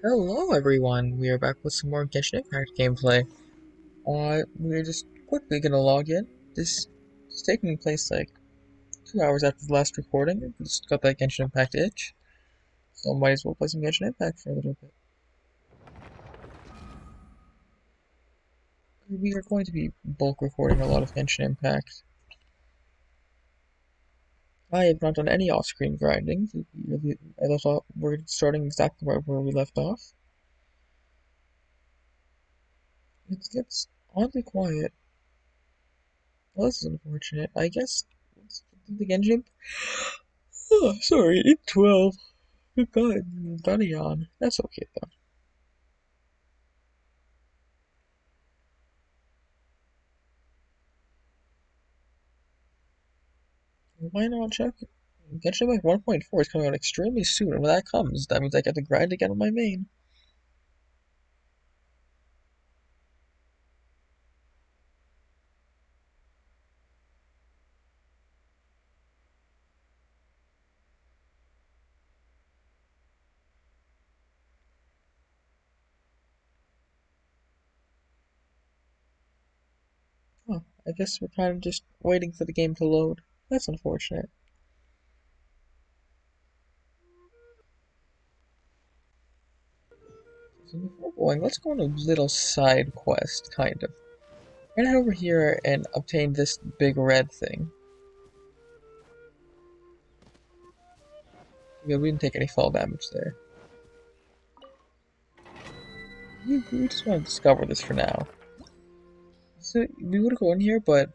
Hello everyone, we are back with some more Genshin Impact gameplay. We're just quickly gonna log in. This is taking place like 2 hours after the last recording. We just got that Genshin Impact itch, so might as well play some Genshin Impact for a little bit. We are going to be bulk recording a lot of Genshin Impact. I have not done any off-screen grinding. We're starting exactly where we left off. It gets oddly quiet. Well, this is unfortunate. I guess let's do the Genshin. Oh, sorry, it's 12. Got a yawn. That's okay though. Why not check? Genshin Impact 1.4 is coming out extremely soon, and when that comes, that means I get to grind again on my main. Huh, I guess we're kind of just waiting for the game to load. That's unfortunate. So before going, let's go on a little side quest, kind of. We're gonna head over here and obtain this big red thing. Yeah, we didn't take any fall damage there. We just want to discover this for now. So we would go in here, but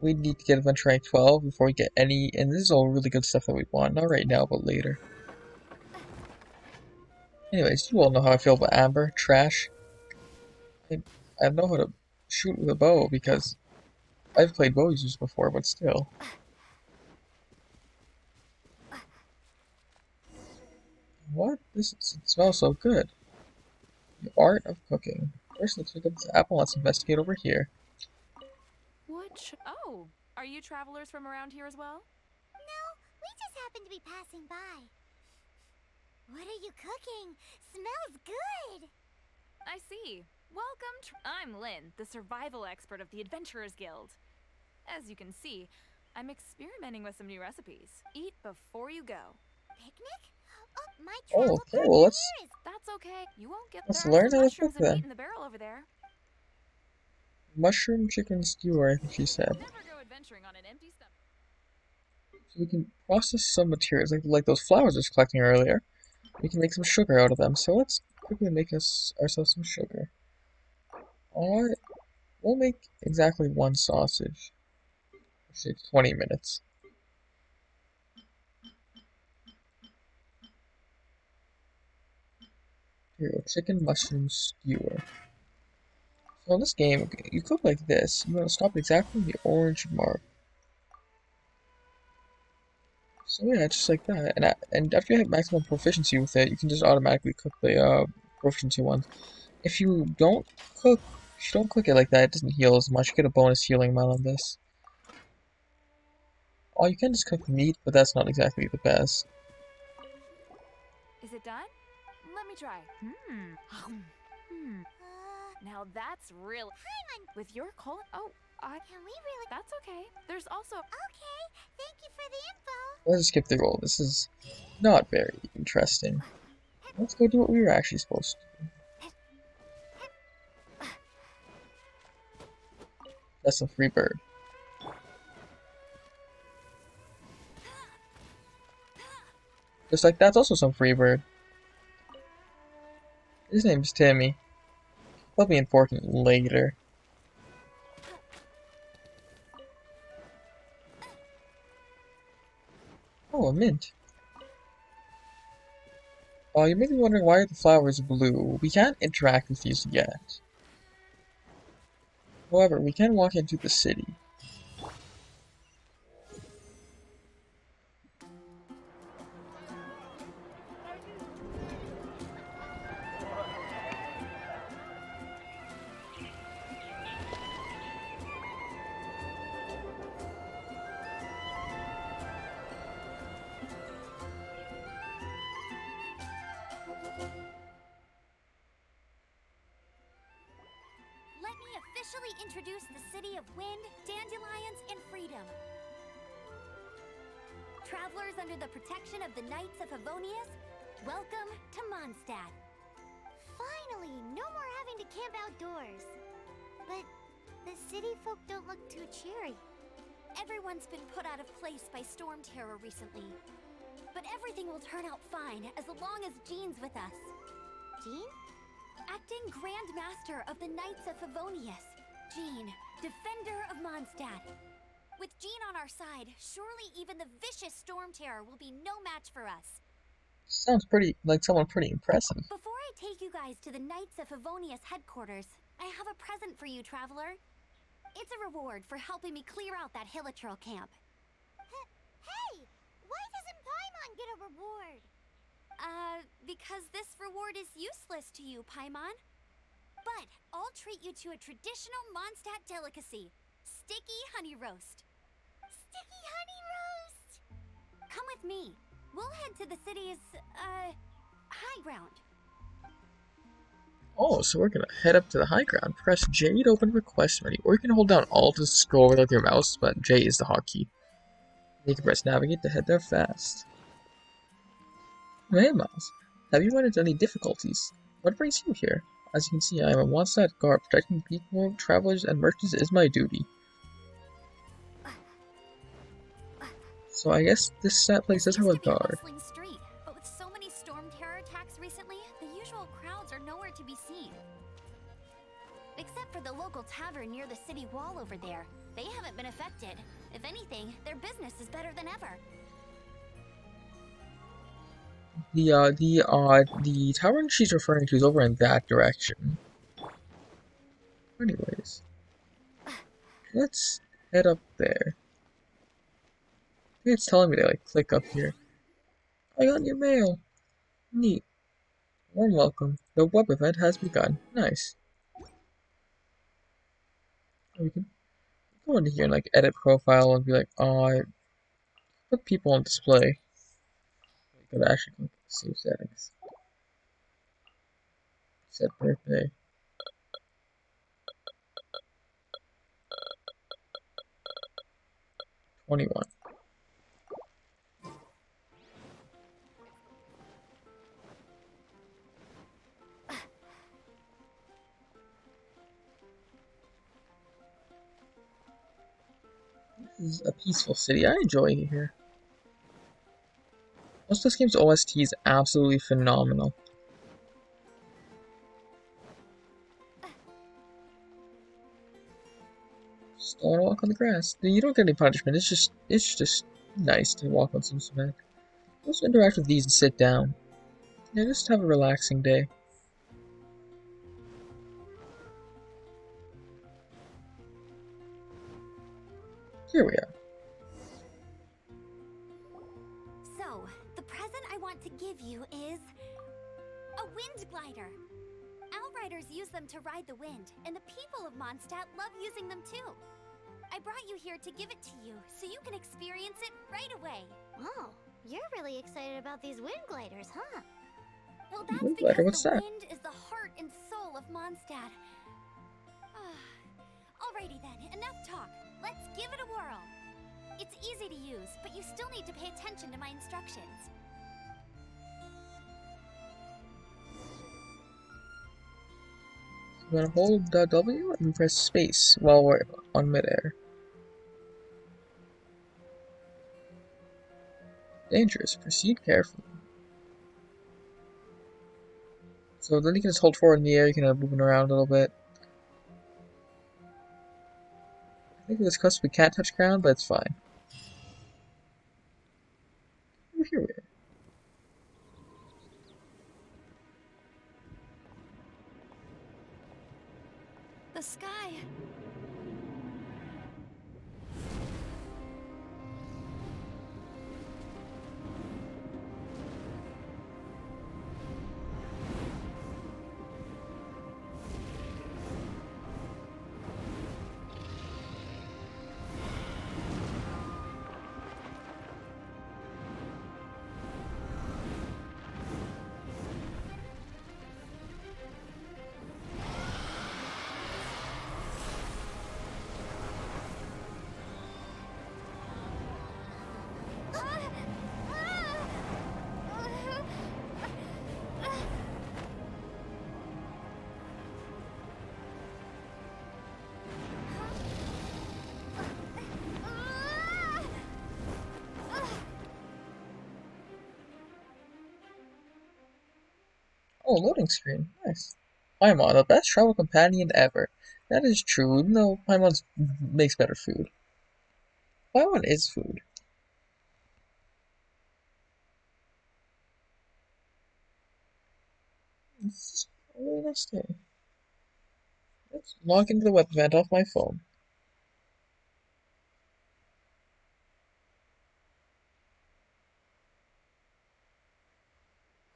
we need to get adventure rank 12 before we get any, and this is all really good stuff that we want. Not right now, but later. Anyways, you all know how I feel about Amber. Trash. I, I know how to shoot with a bow because I've played bow users before, but still. What? It smells so good. The art of cooking. First, let's pick up this apple. Let's investigate over here. Oh, are you travelers from around here as well? No, we just happen to be passing by. What are you cooking? Smells good! I see. Welcome. I'm Lynn, the survival expert of the Adventurers Guild. As you can see, I'm experimenting with some new recipes. Eat before you go. Picnic? Oh, my Oh, travel okay. Well, partner here is. That's okay. You won't get. let's There are learn some how to cook mushrooms and meat then. in the barrel over there. Mushroom chicken skewer, I think she said. Never go adventuring on an empty stomach. So we can process some materials, like those flowers I was collecting earlier. We can make some sugar out of them. So let's quickly make ourselves some sugar. Alright, we'll make exactly one sausage. Let's say 20 minutes. Here we go, chicken mushroom skewer. So in this game, you cook like this. You want to stop exactly the orange mark. So yeah, just like that. And after you have maximum proficiency with it, you can just automatically cook the proficiency ones. If you don't cook, if you don't cook it like that, it doesn't heal as much. You get a bonus healing amount on this. Oh, you can just cook meat, but that's not exactly the best. Is it done? Let me try. Now that's real. With your colon. Oh, Can we really. That's okay. There's also. Okay, thank you for the info. Let's skip the roll. This is not very interesting. Let's go do what we were actually supposed to do. That's a free bird. Just like that's also some free bird. His name's Timmy. That'll be important later. Oh, a mint. Oh, you may be wondering why are the flowers blue. We can't interact with these yet. However, we can walk into the city. officially introduce the city of wind, dandelions, and freedom. Travelers under the protection of the Knights of Favonius, welcome to Mondstadt. Finally, no more having to camp outdoors. But the city folk don't look too cheery. Everyone's been put out of place by storm terror recently. But everything will turn out fine as long as Jean's with us. Jean? Acting Grand Master of the Knights of Favonius. Jean, Defender of Mondstadt. With Jean on our side, surely even the vicious storm terror will be no match for us. Sounds pretty like someone pretty impressive. Before I take you guys to the Knights of Favonius headquarters, I have a present for you, Traveler. It's a reward for helping me clear out that Hilichurl camp. Hey! Why doesn't Paimon get a reward? Because this reward is useless to you, Paimon. But I'll treat you to a traditional Mondstadt delicacy, sticky honey roast. Sticky honey roast! Come with me. We'll head to the city's, high ground. Oh, so we're gonna head up to the high ground. Press J to open the request menu, or you can hold down Alt to scroll over with your mouse, but J is the hotkey. You can press navigate to head there fast. Hey Miles, have you run into any difficulties? What brings you here? As you can see, I am a Mondstadt guard. Protecting people, travelers, and merchants is my duty. So I guess this place does have a guard. Street, but with so many storm terror attacks recently, the usual crowds are nowhere to be seen. Except for the local tavern near the city wall over there. They haven't been affected. If anything, their business is better than ever. The tavern she's referring to is over in that direction. Anyways, let's head up there. I think it's telling me to like click up here. I got your mail. Neat. Warm welcome. The web event has begun. Nice. We can go into here and like edit profile and be like, oh, I put people on display. I could actually click save settings. Set birthday. 21. This is a peaceful city. I enjoy it here. Most of this game's OST is absolutely phenomenal. Just don't walk on the grass. You don't get any punishment. It's just nice to walk on some cement. Just interact with these and sit down. Yeah, just have a relaxing day. Here we are. So, the present I want to give you is a wind glider. Outriders use them to ride the wind, and the people of Mondstadt love using them too. I brought you here to give it to you, so you can experience it right away. Oh, you're really excited about these wind gliders, huh? Well, that's Wind because glider? What's the that? wind is the heart and soul of Mondstadt. Alrighty then, enough talk. Let's give it a whirl. It's easy to use, but you still need to pay attention to my instructions. We're gonna hold W and press space while we're on midair. Dangerous. Proceed carefully. So then you can just hold forward in the air. You can moving around a little bit. I think with this cusp we can't touch ground, but it's fine. Oh, here we are. The sky. Oh, loading screen. Nice. Paimon, the best travel companion ever. That is true, even though Paimon makes better food. Paimon is food. It's a really nice day. Let's log into the web event off my phone.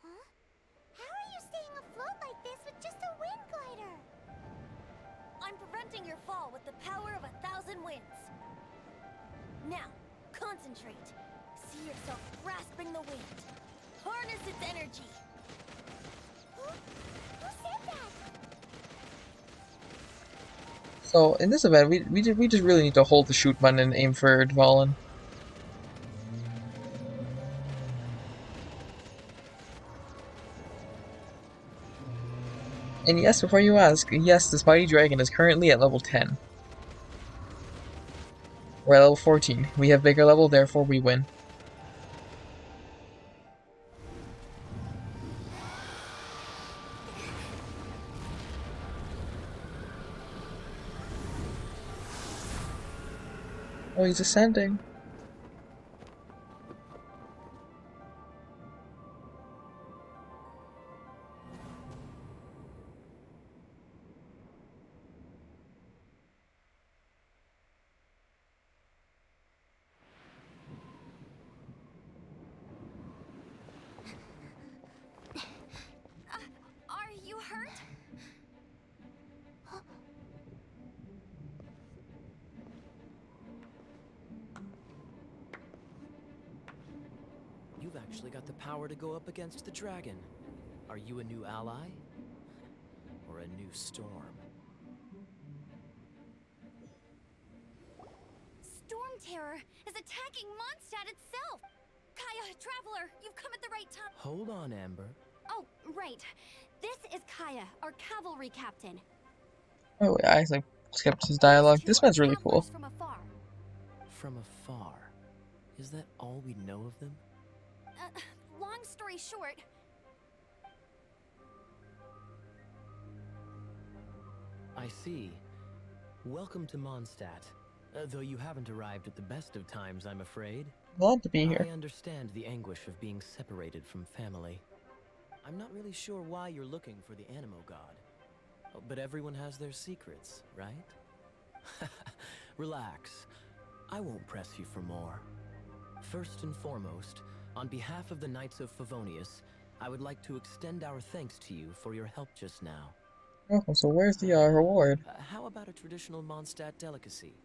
Huh? How are you staying afloat like this with just a wind glider? I'm preventing your fall with the power of 1,000 winds. Now, concentrate. See yourself grasping the wind. Harness its energy. Huh? Who said that? So in this event, we just really need to hold the shoot button and aim for Dvalin. And yes, before you ask, yes, this mighty dragon is currently at level 10. We're at level 14. We have bigger level, therefore we win. Oh, he's ascending. Are you hurt? You've actually got the power to go up against the dragon. Are you a new ally? Or a new storm? Storm Terror is attacking Mondstadt itself! Kaya, Traveler, you've come at the right time. Hold on, Amber. Oh, right. This is Kaya, our cavalry captain. Oh, I actually skipped his These dialogue. two This are man's really travelers cool. from afar. From afar. Is that all we know of them? Long story short, I see. Welcome to Mondstadt. Though you haven't arrived at the best of times, I'm afraid. Glad to be I here. understand the anguish of being separated from family. I'm not really sure why you're looking for the Animo God. But everyone has their secrets, right? Relax. I won't press you for more. First and foremost, on behalf of the Knights of Favonius, I would like to extend our thanks to you for your help just now. Oh, so where's the reward? How about a traditional Mondstadt delicacy?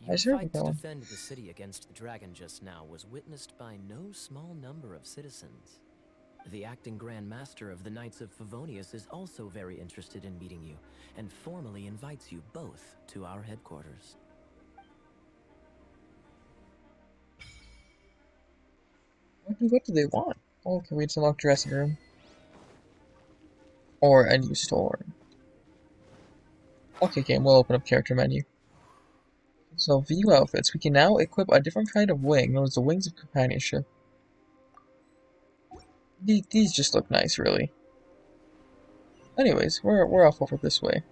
I Your sure fight got to one. defend the city against the dragon just now was witnessed by no small number of citizens. The acting Grand Master of the Knights of Favonius is also very interested in meeting you, and formally invites you both to our headquarters. What do they want? Oh, okay, we just unlock dressing room. Or a new store. Okay, game, we'll open up character menu. So, view outfits. We can now equip a different kind of wing, known as the Wings of Companionship. These just look nice, really. Anyways, we're off over this way.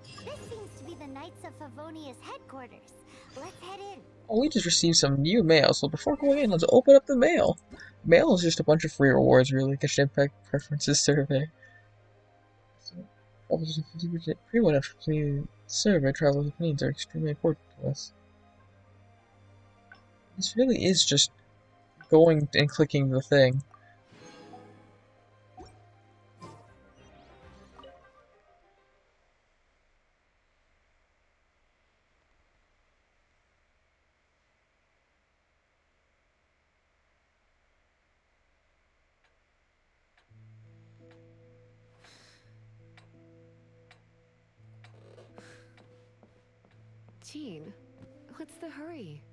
this seems to be the Knights of Favonius headquarters. Let's head in. Oh, we just received some new mail, so before going in, let's open up the mail. Mail is just a bunch of free rewards, really. Genshin Impact Preferences Survey. So, travelers with 50% pre-win after completing the survey, travelers with needs are extremely important to us. This really is just going and clicking the thing. Jean, what's the hurry?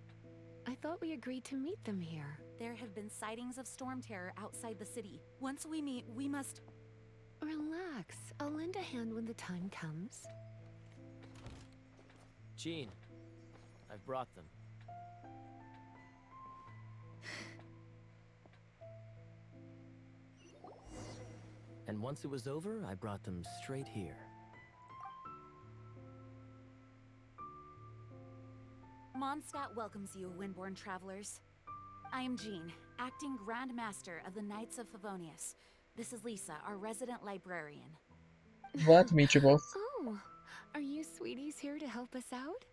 I thought we agreed to meet them here. There have been sightings of Storm Terror outside the city. Once we meet, we must... Relax. I'll lend a hand when the time comes. Jean, I've brought them. And once it was over, I brought them straight here. Mondstadt welcomes you, Windborn travelers. I am Jean, acting Grand Master of the Knights of Favonius. This is Lisa, our resident librarian. Glad to meet you both. Oh, are you sweeties here to help us out?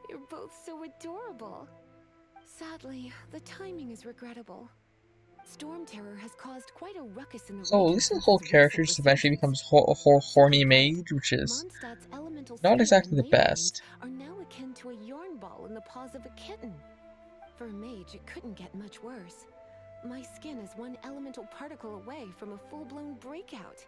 You're both so adorable. Sadly, the timing is regrettable. Storm Terror has caused quite a ruckus in the So region Lisa's since whole its character recent just eventually resurgence. becomes horny mage, which is Mondstadt's elemental not sphere exactly and the ley lines best. are now akin to a yarn ball in the paws of a kitten. For a mage, it couldn't get much worse. My skin is one elemental particle away from a full-blown breakout.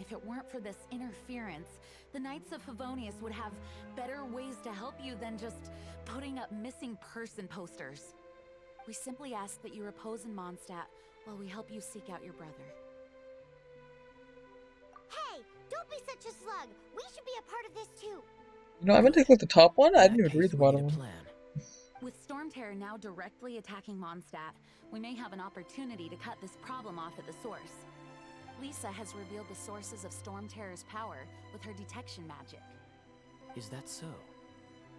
If it weren't for this interference, the Knights of Favonius would have better ways to help you than just putting up missing person posters. We simply ask that you repose in Mondstadt while we help you seek out your brother. Hey, don't be such a slug. We should be a part of this too. You know, I meant to click the top one. I In didn't that even read case, the we need bottom a one. plan. With Storm Terror now directly attacking Mondstadt, we may have an opportunity to cut this problem off at the source. Lisa has revealed the sources of Storm Terror's power with her detection magic. Is that so?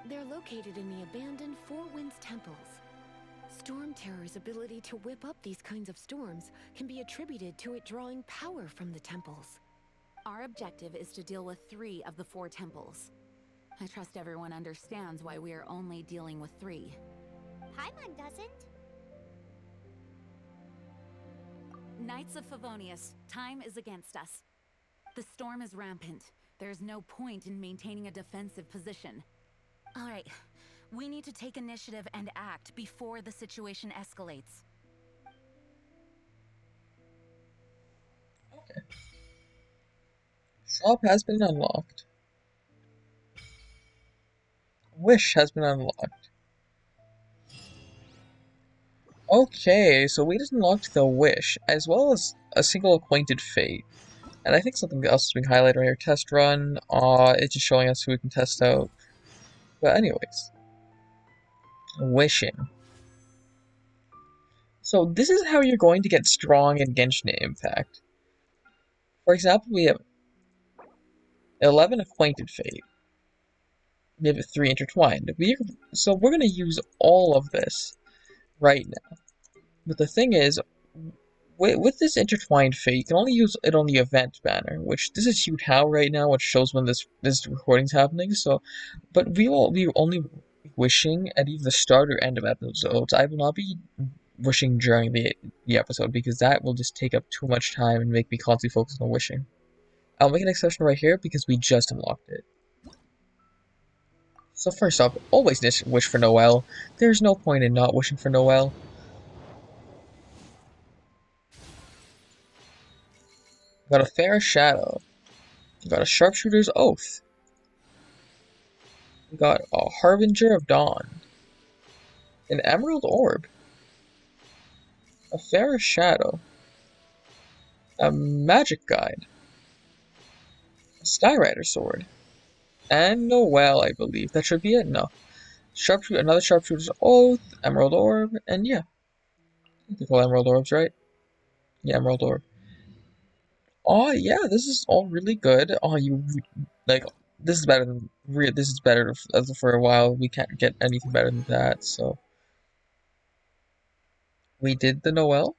They're located in the abandoned Four Winds temples. Storm Terror's ability to whip up these kinds of storms can be attributed to it drawing power from the temples. Our objective is to deal with 3 of the 4 temples. I trust everyone understands why we are only dealing with 3. Paimon doesn't. Knights of Favonius, time is against us. The storm is rampant. There's no point in maintaining a defensive position. All right, we need to take initiative and act before the situation escalates. Okay. Shop has been unlocked. Wish has been unlocked. Okay, so we just unlocked the Wish, as well as a single acquainted fate. And I think something else is being highlighted right here. Test run. It's just showing us who we can test out. But anyways. Wishing. So this is how you're going to get strong in Genshin Impact. For example, we have 11 acquainted fate. We have 3 intertwined. So we're going to use all of this right now. But the thing is, with this intertwined fate, you can only use it on the event banner, which this is huge how right now, which shows when this recording's happening. So, but we will be only wishing at either the start or end of episodes. I will not be wishing during the episode because that will just take up too much time and make me constantly focus on wishing. I'll make an exception right here because we just unlocked it. So first off, always wish for Noelle. There's no point in not wishing for Noelle. We got a Fair Shadow. We got a Sharpshooter's Oath. We got a Harbinger of Dawn. An Emerald Orb. A Fair Shadow. A Magic Guide. A Skyrider Sword. And Noelle, I believe. That should be it? No. Another Sharpshooter's Oath, Emerald Orb, and yeah. I think they're called Emerald Orbs, right? Yeah, Emerald Orb. Oh, yeah, this is all really good. Oh, this is better than, this is better for a while. We can't get anything better than that, so. We did the Noelle.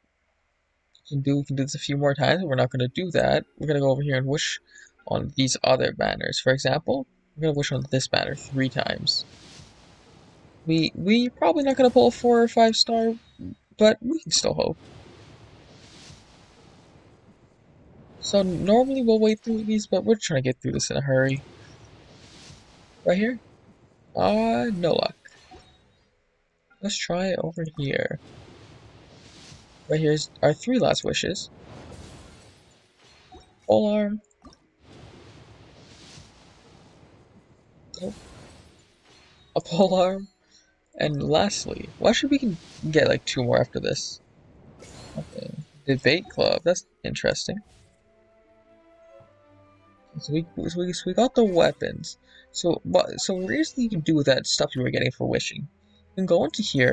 We can do this a few more times, but we're not going to do that. We're going to go over here and wish on these other banners. For example, we're going to wish on this banner 3 times. We probably not going to pull a 4 or 5 star, but we can still hope. So normally we'll wait through these, but we're trying to get through this in a hurry. Right here? No luck. Let's try over here. Right here's our 3 last wishes. Pole arm. Oh. A pole arm. And lastly, well, actually we can get like 2 more after this. Okay. Debate club. That's interesting. So we got the weapons. So here's what you can do with that stuff you were getting for wishing. You can go into here,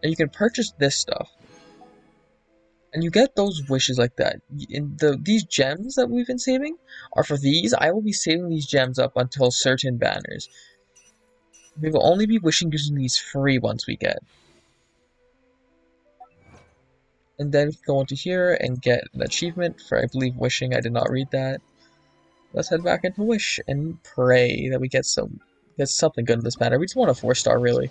and you can purchase this stuff. And you get those wishes like that. These gems that we've been saving are for these. I will be saving these gems up until certain banners. We will only be wishing using these free ones we get. And then we can go into here and get an achievement for, I believe, wishing. I did not read that. Let's head back into Wish and pray that we get something good in this banner. We just want a 4-star, really.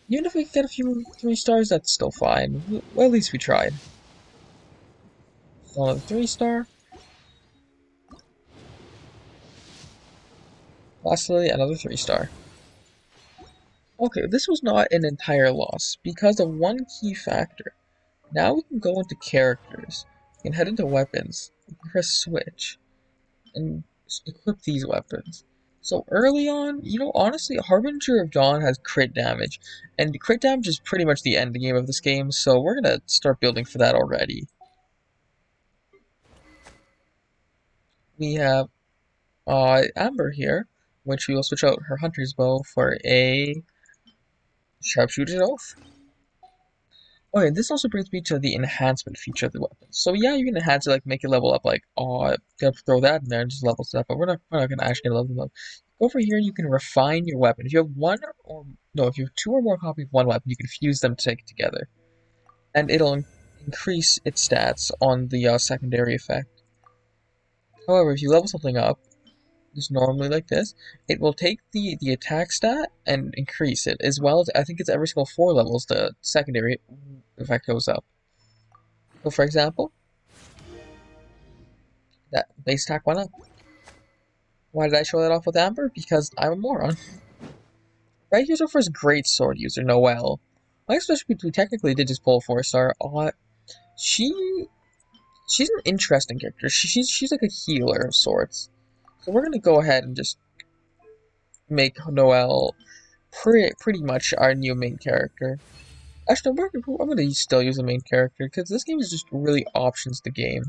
Even if we get a few 3-stars, that's still fine. Well, at least we tried. Another 3-star. Lastly, another 3-star. Okay, this was not an entire loss because of one key factor. Now we can go into characters. We can head into weapons. We can press switch and equip these weapons. So early on, honestly, Harbinger of Dawn has crit damage, and crit damage is pretty much the end game of this game, so we're gonna start building for that already. We have Amber here, which we will switch out her Hunter's Bow for a Sharpshooter's Oath. Okay, this also brings me to the enhancement feature of the weapon. So yeah, you can enhance it, like make it level up, like, gotta throw that in there and just level it up, but we're not gonna actually level them up. Over here, you can refine your weapon. If you have if you have 2 or more copies of one weapon, you can fuse them together. And it'll increase its stats on the secondary effect. However, if you level something up, just normally like this, it will take the attack stat and increase it, as well as, I think it's every single 4 levels, the secondary effect goes up. So for example, that base attack went up. Why did I show that off with Amber? Because I'm a moron. Right, here's our first great sword user, Noelle. I guess we technically did just pull a 4-star. She's an interesting character. She's like a healer of sorts. So we're gonna go ahead and just make Noelle pretty much our new main character. Actually, I'm gonna still use the main character because this game is just really options the game.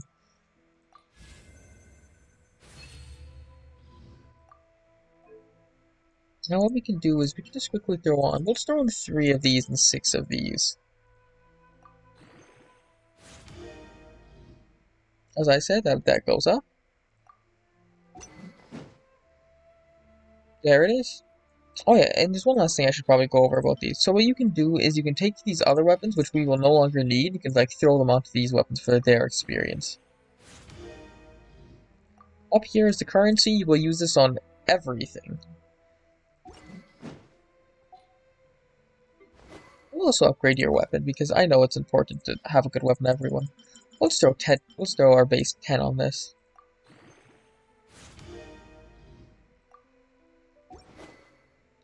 Now what we can do is we can just quickly throw on. We'll just throw on 3 of these and 6 of these. As I said, that goes up. There it is. Oh yeah, and there's one last thing I should probably go over about these. So what you can do is you can take these other weapons, which we will no longer need, you can like throw them onto these weapons for their experience. Up here is the currency, you will use this on everything. We'll also upgrade your weapon, because I know it's important to have a good weapon, everyone. Let's throw our base 10 on this.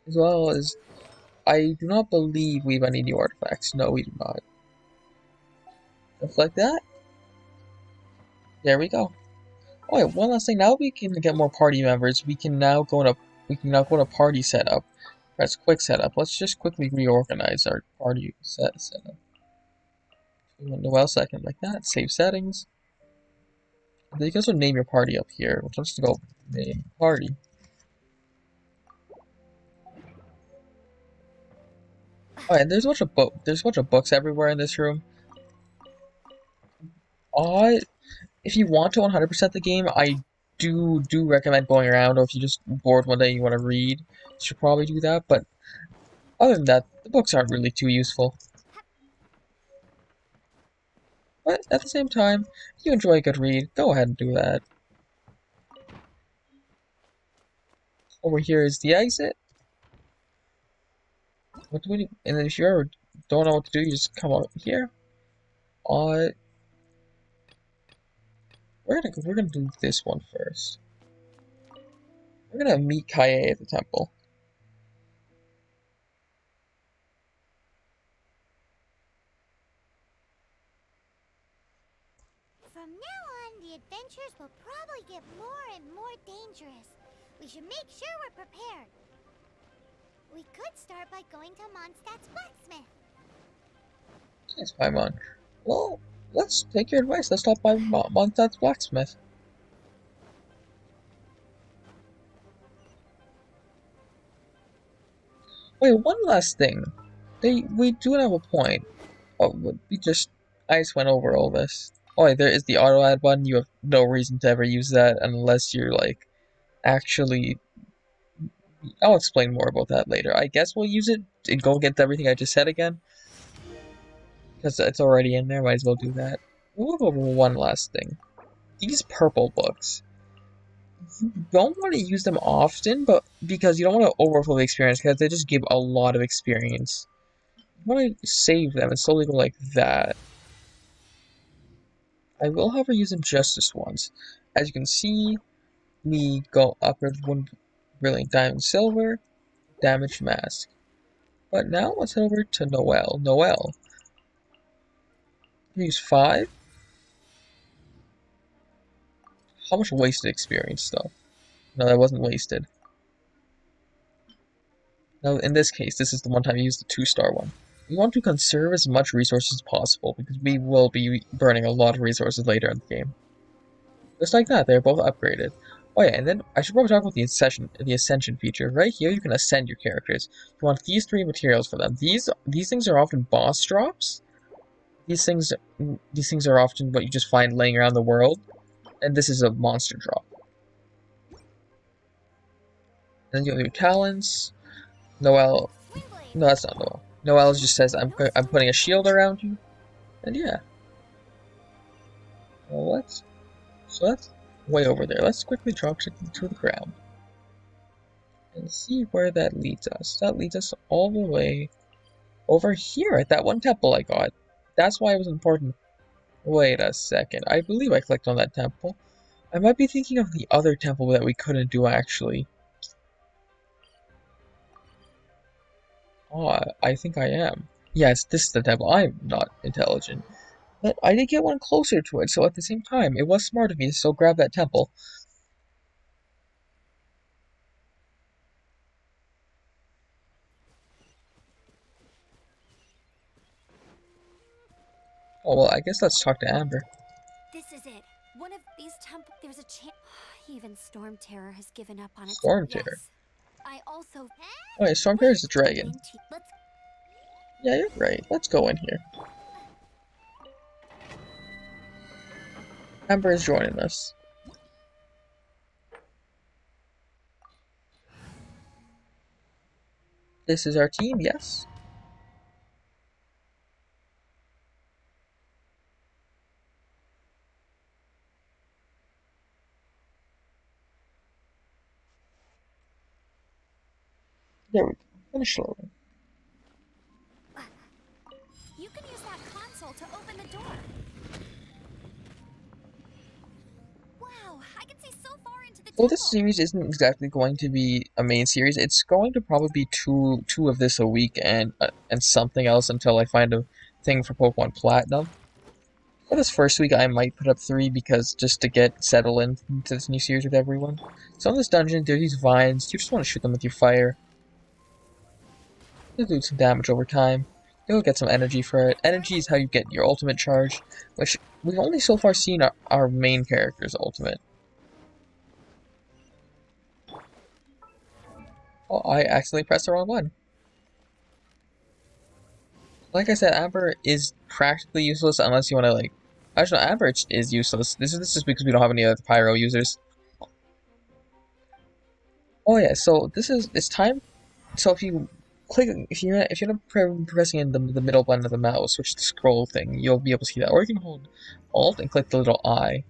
As well as, I do not believe we have any new artifacts. No, we do not. Just like that. There we go. Oh yeah, one last thing. Now we can get more party members. We can now go in a party setup. Press quick setup. Let's just quickly reorganize our party setup. Noelle second like that. Save settings. Then you can also name your party up here. Which wants to go name party. Oh, and there's a bunch of books everywhere in this room. If you want to 100% the game, I do recommend going around, or if you're just bored one day and you want to read, you should probably do that, but other than that, the books aren't really too useful. But at the same time, if you enjoy a good read, go ahead and do that. Over here is the exit. What do we do? And then if you ever don't know what to do, you just come out here. We're gonna do this one first. We're gonna meet Kaye at the temple. From now on, the adventures will probably get more and more dangerous. We should make sure we're prepared. We could start by going to Mondstadt's blacksmith. Yes, Paimon. Well, let's take your advice. Let's stop by Mondstadt's blacksmith. Wait, one last thing. We do have a point. Oh, we just... I just went over all this. Oh, yeah, there is the auto add button. You have no reason to ever use that unless you're, like, actually... I'll explain more about that later. I guess we'll use it and go against everything I just said again. Because it's already in there, might as well do that. We'll go over one last thing. These purple books. You don't want to use them often, but because you don't want to overflow the experience, because they just give a lot of experience. You want to save them and slowly go like that. I will, however, use them just this once. As you can see, we go upward 1 brilliant diamond silver, damage mask. But now let's head over to Noelle. Noelle. Use 5. How much wasted experience though? No, that wasn't wasted. Now, in this case, this is the one time you use the 2-star one. We want to conserve as much resources as possible, because we will be burning a lot of resources later in the game. Just like that, they're both upgraded. Oh yeah, and then I should probably talk about the Ascension feature. Right here, you can ascend your characters. You want these 3 materials for them. These things are often boss drops. These things are often what you just find laying around the world, and this is a monster drop. And then you have your talents. Noelle. No, that's not Noelle. Noelle just says, I'm putting a shield around you. And yeah. Well, so that's way over there. Let's quickly drop it to the ground. And see where that leads us. That leads us all the way over here at that one temple I got. That's why it was important. Wait a second. I believe I clicked on that temple. I might be thinking of the other temple that we couldn't do actually. Oh, I think I am. Yes, this is the temple. I'm not intelligent. But I did get one closer to it, so at the same time, it was smart of me to still grab that temple. Oh, well, I guess let's talk to Amber. This is it. One of these temples. There's a chance. Even Storm Terror has given up on it. Storm Terror? Yes. I also. Oh, yeah, Storm Terror is the dragon. Let's. Yeah, you're right. Let's go in here. Amber is joining us. This is our team, yes? There we go. Finish loading. You can use that console to open the door. Wow, I can see so far into the Well, temple. this series isn't exactly going to be a main series. It's going to probably be two of this a week and something else until I find a thing for Pokemon Platinum. For this first week, I might put up 3 because just to get settled into this new series with everyone. So in this dungeon, there's these vines. You just want to shoot them with your fire. You'll do some damage over time. You'll get some energy for it. Energy is how you get your ultimate charge, which we've only so far seen our main character's ultimate. Oh, I accidentally pressed the wrong one. Like I said, Amber is practically useless unless you want to, like... Actually, no, Amber is useless. This is because we don't have any other Pyro users. Oh yeah, so it's time. So if you're not pressing in the middle button of the mouse, which is the scroll thing, you'll be able to see that. Or you can hold Alt and click the little eye.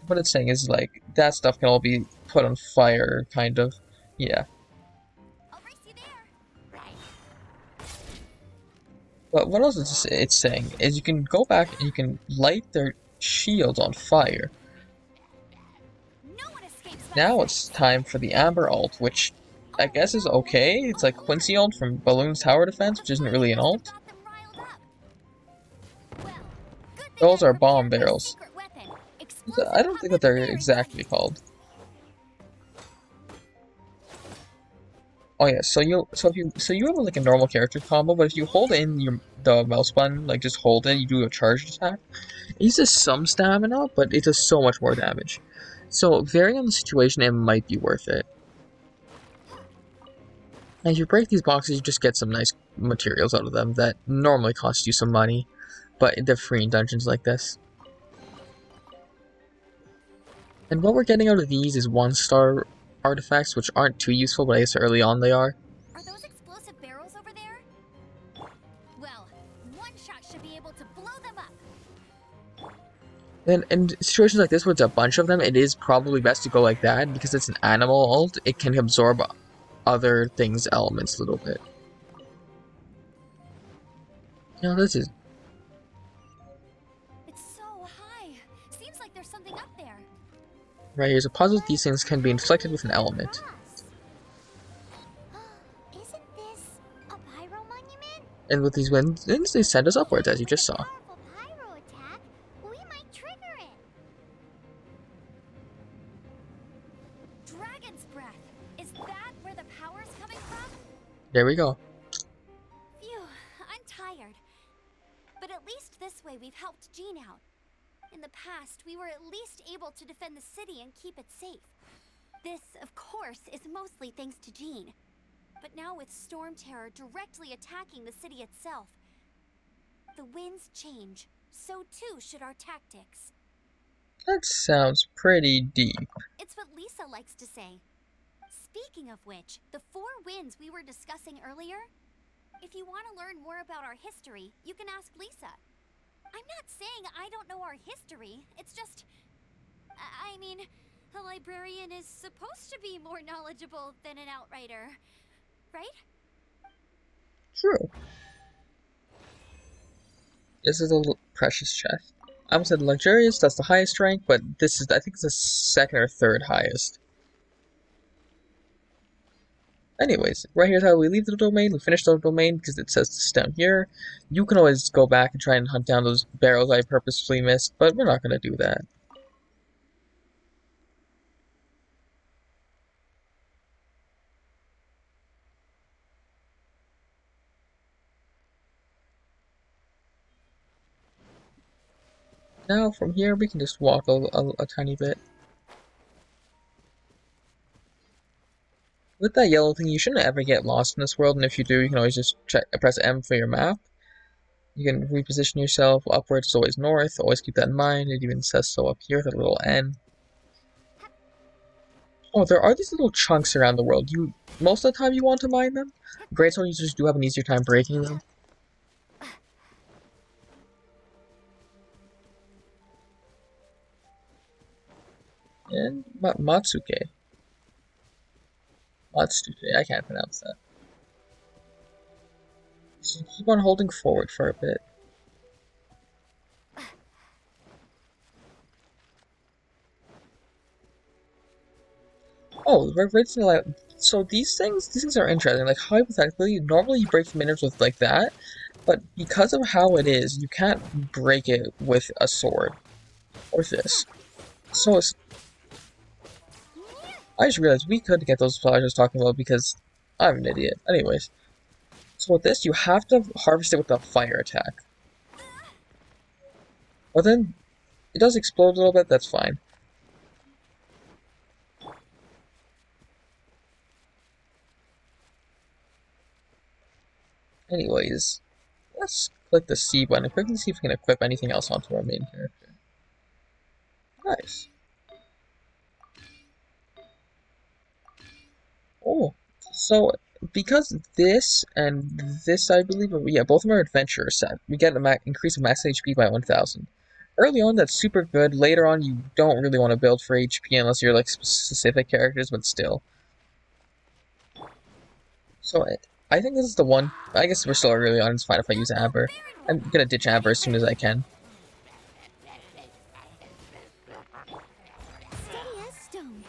What it's saying is, like, that stuff can all be put on fire, kind of. Yeah. I'll race you there. Right. But what else is it's saying is you can go back and you can light their shields on fire. No one escapes my Now sight. it's time for the Amber ult, which I guess is okay. It's like Quincy ult from Balloon's Tower Defense, which isn't really an ult. Got them riled up. Well, good thing Those I are bomb prepared my barrels. secret weapon. I Explosive don't think that they're exactly called. Oh yeah, so you have like a normal character combo, but if you hold in the mouse button, like just hold it, you do a charged attack. It uses some stamina, but it does so much more damage. So varying on the situation, it might be worth it. And if you break these boxes, you just get some nice materials out of them that normally cost you some money, but they're free in dungeons like this. And what we're getting out of these is 1-star artifacts, which aren't too useful, but I guess early on they are. Are those explosive barrels over there? Well, one shot should be able to blow them up. And in situations like this where it's a bunch of them, it is probably best to go like that, because it's an animal ult, it can absorb other things' elements a little bit. Now this is... It's so high. Seems like there's something up there. Right, here's a puzzle. These things can be inflicted with an element. Isn't this a pyro monument? And with these winds, they send us upwards, as you just saw. Powerful pyro attack. We might trigger it. Dragon's breath. Is that where the power's coming from? There we go. Phew, I'm tired. But at least this way we've helped Jean out. In the past, we were at least able to defend the city and keep it safe. This, of course, is mostly thanks to Jean. But now with Storm Terror directly attacking the city itself, the winds change. So too should our tactics. That sounds pretty deep. It's what Lisa likes to say. Speaking of which, the 4 winds we were discussing earlier, if you want to learn more about our history, you can ask Lisa. I'm not saying I don't know our history, it's just... I mean, a librarian is supposed to be more knowledgeable than an outrider, right? True. This is a precious chest. I almost said luxurious, that's the highest rank, but this is, I think it's the 2nd or 3rd highest. Anyways, right here's how we leave the domain. We finish the domain because it says this down here. You can always go back and try and hunt down those barrels I purposefully missed, but we're not going to do that. Now from here we can just walk a tiny bit. With that yellow thing, you shouldn't ever get lost in this world, and if you do, you can always just press M for your map. You can reposition yourself. Upwards is always north. Always keep that in mind. It even says so up here with a little N. Oh, there are these little chunks around the world. Most of the time you want to mine them. Greatsword users do have an easier time breaking them. And Matsuke. Matsuke, I can't pronounce that. So keep on holding forward for a bit. Oh, so these things are interesting. Like, hypothetically, normally you break minerals with like that, but because of how it is, you can't break it with a sword. Or this. So I just realized we could get those flowers I was talking about because I'm an idiot. Anyways. So with this, you have to harvest it with a fire attack. But then, it does explode a little bit, that's fine. Anyways, let's click the C button and quickly see if we can equip anything else onto our main character. Nice. Oh, so because this and this, I believe, yeah, both of them are adventure set. We get an increase of max HP by 1,000. Early on, that's super good. Later on, you don't really want to build for HP unless you're like specific characters, but still. So I think this is the one. I guess we're still early on. It's fine if I use Amber. I'm gonna ditch Amber as soon as I can. Steady as stone.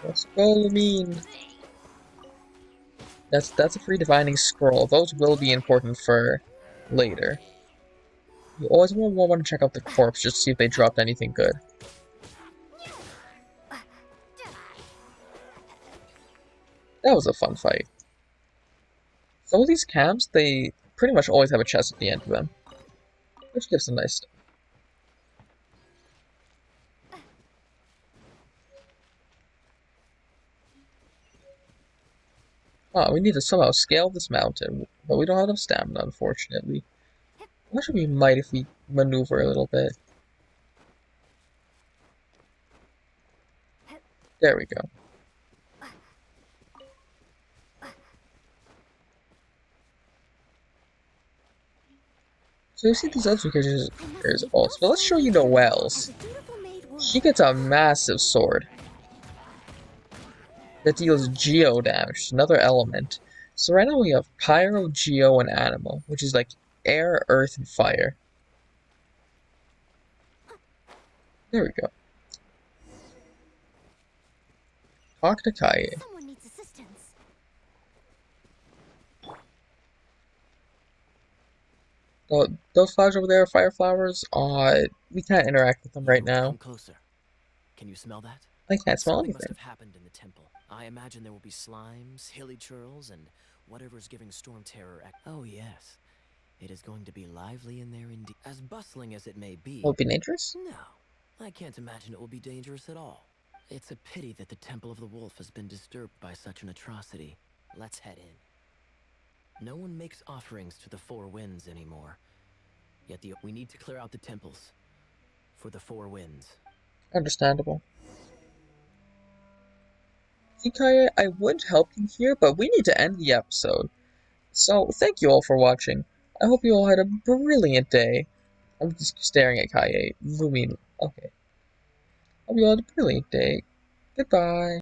Let's go, Lumine. That's a free divining scroll. Those will be important for later. You always want to check out the corpse just to see if they dropped anything good. That was a fun fight. Some of these camps, they pretty much always have a chest at the end of them, which gives them nice stuff. Oh, we need to somehow scale this mountain, but we don't have enough stamina, unfortunately. Actually, we might if we maneuver a little bit. There we go. So you see these other two characters also. But let's show you Noelle's. She gets a massive sword that deals geo damage, another element. So right now we have Pyro, Geo, and Animal, which is like air, earth, and fire. There we go. Talk to Kaye. Someone needs assistance. Oh, those flowers over there are fire flowers. We can't interact with them right now. Come closer. Can you smell that? I can't smell Something must anything. have happened in the temple. I imagine there will be slimes, hilly churls, and whatever's giving Storm Terror. Oh yes, it is going to be lively in there indeed. As bustling as it may be. Will it be dangerous? No, I can't imagine it will be dangerous at all. It's a pity that the Temple of the Wolf has been disturbed by such an atrocity. Let's head in. No one makes offerings to the Four Winds anymore. Yet we need to clear out the temples for the Four Winds. Understandable. See, Kaye, I would help you here, but we need to end the episode. So, thank you all for watching. I hope you all had a brilliant day. I'm just staring at Kaye. Lumine. Okay. Hope you all had a brilliant day. Goodbye.